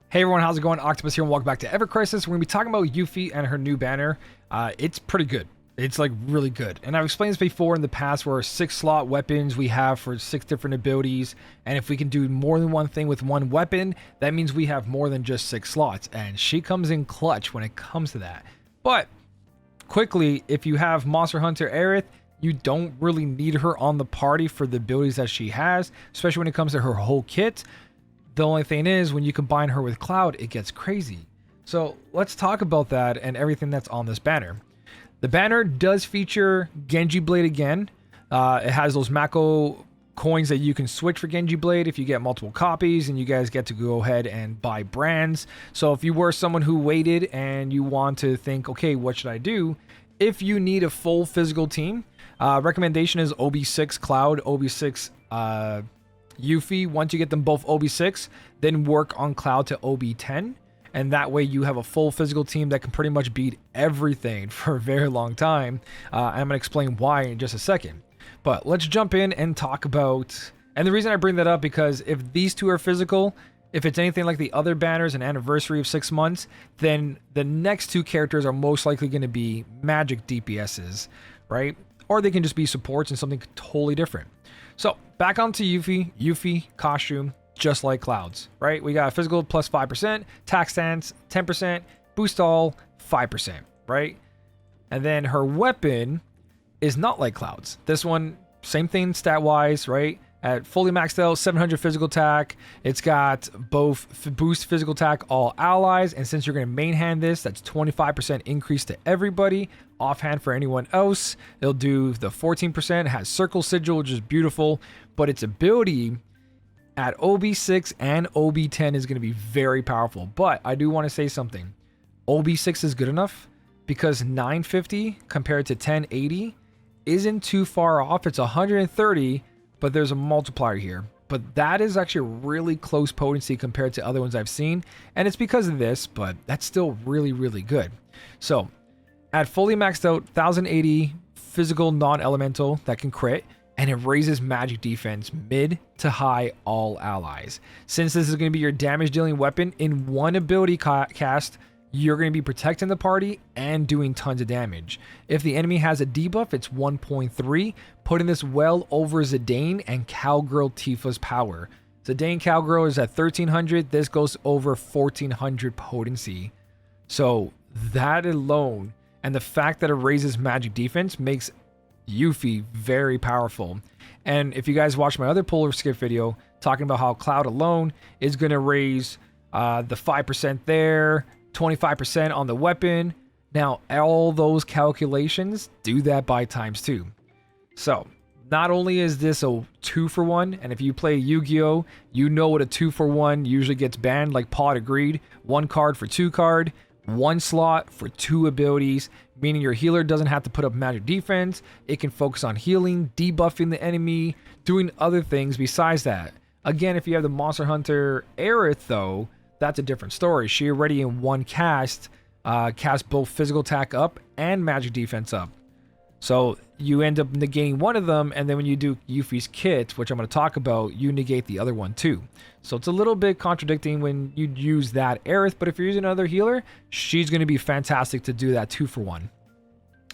Hey everyone, how's it going? Octopus here and welcome back to evercrisis. We're going to be talking about Yuffie and her new banner. It's pretty good. It's like really good. And I've explained this before in the past where 6 slot weapons we have for 6 different abilities. And if we can do more than one thing with one weapon, that means we have more than just 6 slots. And she comes in clutch when it comes to that. But quickly, if you have Monster Hunter Aerith, you don't really need her on the party for the abilities that she has, especially when it comes to her whole kit. The only thing is, when you combine her with Cloud, it gets crazy. So let's talk about that and everything that's on this banner. The banner does feature Genji Blade again. It has those Mako coins that you can switch for Genji Blade if you get multiple copies, and you guys get to go ahead and buy brands. So if you were someone who waited and you want to think, okay, what should I do? If you need a full physical team, recommendation is OB6 Cloud, OB6 Yuffie. Once you get them both OB6, then work on Cloud to OB10, and that way you have a full physical team that can pretty much beat everything for a very long time. I'm going to explain why in just a second, but let's jump in and talk about, and the reason I bring that up because if these two are physical, if it's anything like the other banners, an anniversary of 6 months, then the next two characters are most likely going to be magic DPSs, right? Or they can just be supports and something totally different. So back onto Yuffie costume, just like Cloud's, right? We got physical plus 5%, attack stance 10%, boost all 5%, right? And then her weapon is not like Cloud's. This one, same thing stat wise, right? At fully maxed out, 700 physical attack. It's got both boost physical attack all allies, and since you're going to main hand this, that's 25% increase to everybody. Offhand for anyone else, it'll do the 14%. It has circle sigil, which is beautiful, but its ability at OB6 and OB10 is going to be very powerful. But I do want to say something. OB6 is good enough because 950 compared to 1080 isn't too far off. It's 130, but there's a multiplier here. But that is actually a really close potency compared to other ones I've seen, and it's because of this, but that's still really, really good. So at fully maxed out, 1080 physical non-elemental that can crit, and it raises magic defense mid to high all allies. Since this is going to be your damage dealing weapon, in one ability cast, you're going to be protecting the party and doing tons of damage. If the enemy has a debuff, it's 1.3, putting this well over Zidane and Cowgirl Tifa's power. Zidane Cowgirl is at 1300, this goes over 1400 potency. So that alone, and the fact that it raises magic defense, makes Yuffie very powerful. And if you guys watch my other polar skip video talking about how Cloud alone is going to raise the 5% there, 25% on the weapon. Now, all those calculations do that by ×2. So, not only is this a 2-for-1, and if you play Yu-Gi-Oh, you know what a 2-for-1 usually gets banned, like Pod agreed. 1 card for 2 card, 1 slot for 2 abilities, meaning your healer doesn't have to put up magic defense. It can focus on healing, debuffing the enemy, doing other things besides that. Again, if you have the Monster Hunter Aerith though, that's a different story. She already in one cast both physical attack up and magic defense up. So you end up negating one of them, and then when you do Yuffie's kit, which I'm going to talk about, you negate the other one too. So it's a little bit contradicting when you use that Aerith, but if you're using another healer, she's going to be fantastic to do that 2-for-1.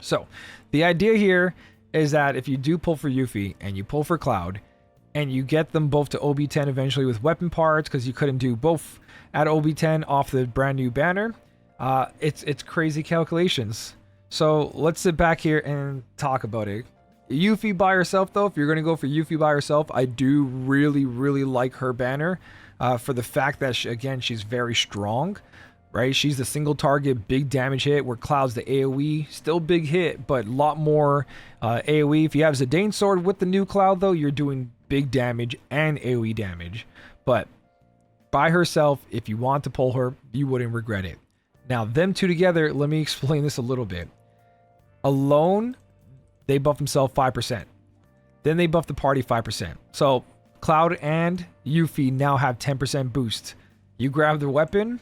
So the idea here is that if you do pull for Yuffie and you pull for Cloud, and you get them both to OB10 eventually with weapon parts, because you couldn't do both at OB10 off the brand new banner, it's crazy calculations. So let's sit back here and talk about it. Yuffie by herself though, if you're going to go for Yuffie by herself, I do really, really like her banner for the fact that, again, she's very strong, right? She's the single target, big damage hit, where Cloud's the AoE, still big hit, but a lot more AoE. If you have Zidane Sword with the new Cloud though, you're doing big damage and AoE damage. But by herself, if you want to pull her, you wouldn't regret it. Now, them two together, let me explain this a little bit. Alone, they buff themselves 5%. Then they buff the party 5%. So Cloud and Yuffie now have 10% boost. You grab the weapon,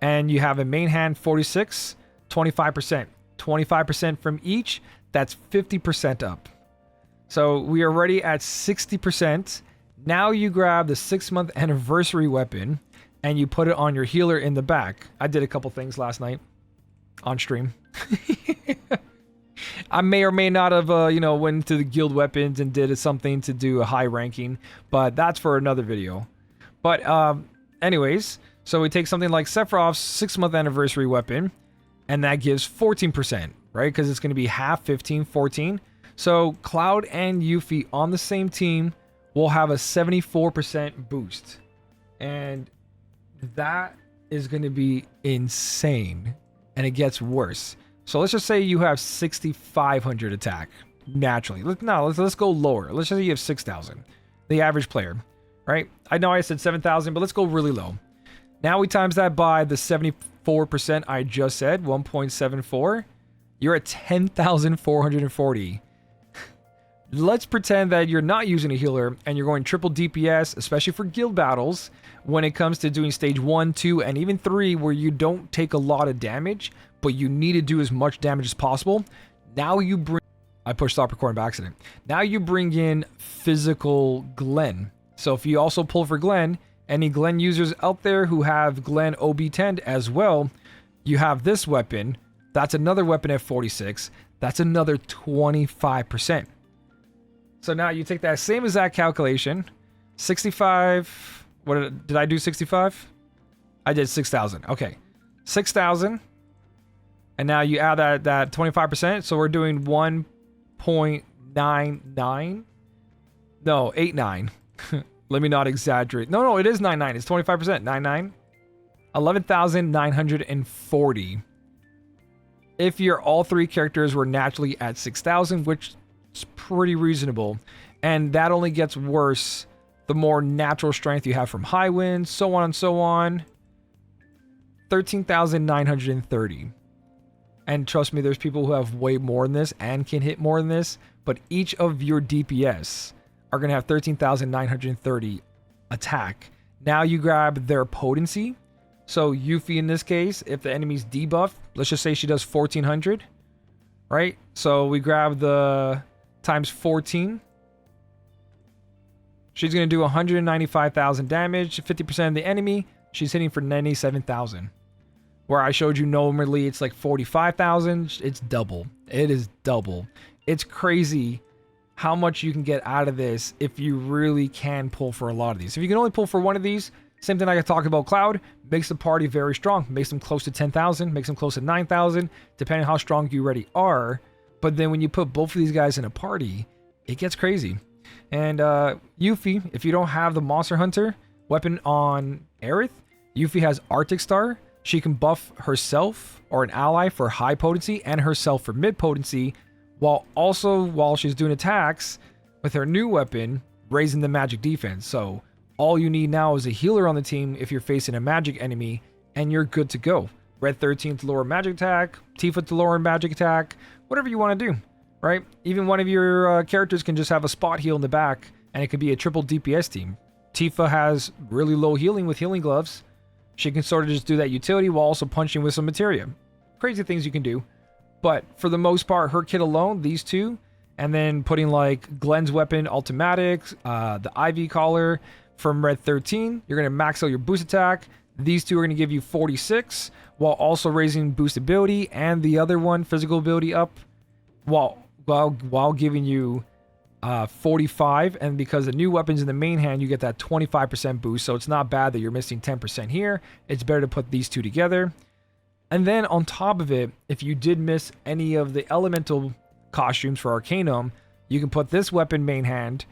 and you have a main hand 46, 25%. 25% from each, that's 50% up. So we are already at 60%. Now you grab the 6-month anniversary weapon. and you put it on your healer in the back. I did a couple things last night on stream. I may or may not have, went to the guild weapons and did something to do a high ranking, but that's for another video. But anyways, so we take something like Sephiroth's 6-month anniversary weapon, and that gives 14%, right? Because it's going to be half 15, 14. So Cloud and Yuffie on the same team will have a 74% boost. And that is going to be insane. And it gets worse. So let's just say you have 6,500 attack naturally. Let's go lower. Let's just say you have 6,000. The average player, right? I know I said 7,000, but let's go really low. Now we times that by the 74% I just said, 1.74. You're at 10,440. Let's pretend that you're not using a healer and you're going triple DPS, especially for guild battles, when it comes to doing stage 1, 2, and even 3, where you don't take a lot of damage, but you need to do as much damage as possible. Now you bring... I pushed stop recording by accident. Now you bring in physical Glenn. So if you also pull for Glenn, any Glenn users out there who have Glenn OB10 as well, you have this weapon. That's another weapon at 46. That's another 25%. So now you take that same exact calculation, 65, did I do 65? I did 6,000. Okay, 6,000. And now you add that 25%. So we're doing 1.99. No, 89. Let me not exaggerate. No, it is 99. It's 25%. 99. 11,940. If your all three characters were naturally at 6,000, which is pretty reasonable. And that only gets worse the more natural strength you have from high winds, so on and so on. 13,930. And trust me, there's people who have way more than this and can hit more than this. But each of your DPS are going to have 13,930 attack. Now you grab their potency. So Yuffie in this case, if the enemy's debuffed, let's just say she does 1,400. Right? So we grab the times 14. She's going to do 195,000 damage, 50% of the enemy. She's hitting for 97,000. Where I showed you normally it's like 45,000. It's double. It is double. It's crazy how much you can get out of this if you really can pull for a lot of these. If you can only pull for one of these, same thing I talked about Cloud, makes the party very strong. Makes them close to 10,000, makes them close to 9,000, depending on how strong you already are. But then when you put both of these guys in a party, it gets crazy. And Yuffie, if you don't have the Monster Hunter weapon on Aerith, Yuffie has Arctic Star. She can buff herself or an ally for high potency and herself for mid potency, while she's doing attacks with her new weapon, raising the magic defense. So all you need now is a healer on the team if you're facing a magic enemy, and you're good to go. Red 13 to lower magic attack, Tifa to lower magic attack, whatever you want to do, right? Even one of your characters can just have a spot heal in the back, and it could be a triple DPS team. Tifa has really low healing with healing gloves. She can sort of just do that utility while also punching with some materia. Crazy things you can do. But for the most part, her kit alone, these two, and then putting like Glenn's weapon, Ultimatics, the Ivy Collar from Red 13, you're going to max out your boost attack. These two are going to give you 46, while also raising boost ability and the other one, physical ability up, while giving you 45. And because the new weapon's in the main hand, you get that 25% boost. So it's not bad that you're missing 10% here. It's better to put these two together. And then on top of it, if you did miss any of the elemental costumes for Arcanum, you can put this weapon main hand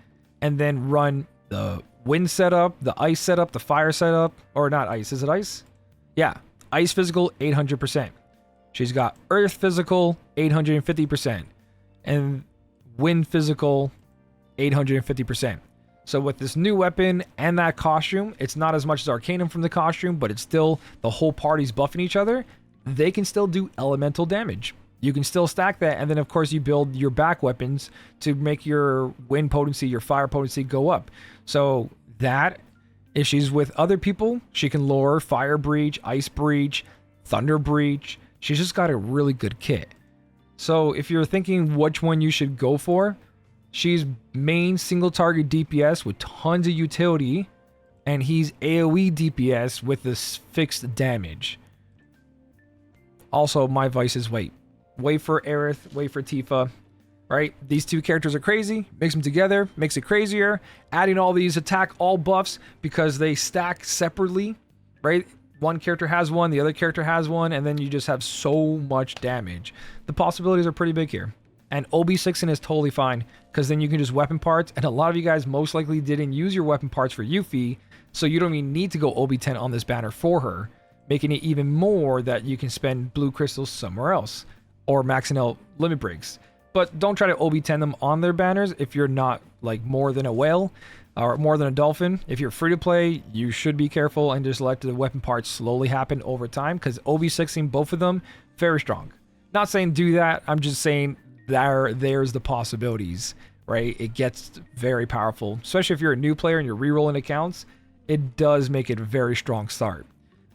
and then run the wind setup, the ice setup, the fire setup, or not ice. Is it ice? Yeah. Ice physical, 800%. She's got earth physical, 850%. And wind physical, 850%. So with this new weapon and that costume, it's not as much as Arcanum from the costume, but it's still the whole party's buffing each other. They can still do elemental damage. You can still stack that, and then of course you build your back weapons to make your wind potency, your fire potency go up. So that, if she's with other people, she can lower fire breach, ice breach, thunder breach. She's just got a really good kit. So if you're thinking which one you should go for, she's main single target DPS with tons of utility and he's AoE DPS with this fixed damage. Also, my advice is wait for Aerith, wait for Tifa, right? These two characters are crazy. Mix them together, makes it crazier. Adding all these attack all buffs because they stack separately, right? One character has one, the other character has one, and then you just have so much damage. The possibilities are pretty big here. And OB6 is totally fine, because then you can just weapon parts, and a lot of you guys most likely didn't use your weapon parts for Yuffie, so you don't even need to go OB10 on this banner for her, making it even more that you can spend blue crystals somewhere else, or maxing out limit breaks. But don't try to OB10 them on their banners if you're not like more than a whale, or more than a dolphin. If you're free to play, you should be careful and just let the weapon parts slowly happen over time, because OB6ing both of them, very strong. Not saying do that, I'm just saying there's the possibilities, right? It gets very powerful, especially if you're a new player and you're rerolling accounts. It does make it a very strong start.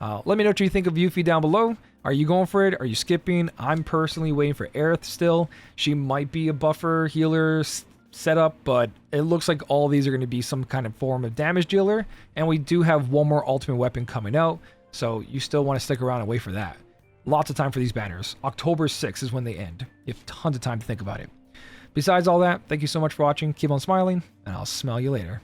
Let me know what you think of Yuffie down below. Are you going for it? Are you skipping? I'm personally waiting for Aerith still. She might be a buffer healer setup, but it looks like all these are going to be some kind of form of damage dealer, and we do have one more ultimate weapon coming out, so you still want to stick around and wait for that. Lots of time for these banners. October 6th is when they end. You have tons of time to think about it. Besides all that, thank you so much for watching. Keep on smiling, and I'll smell you later.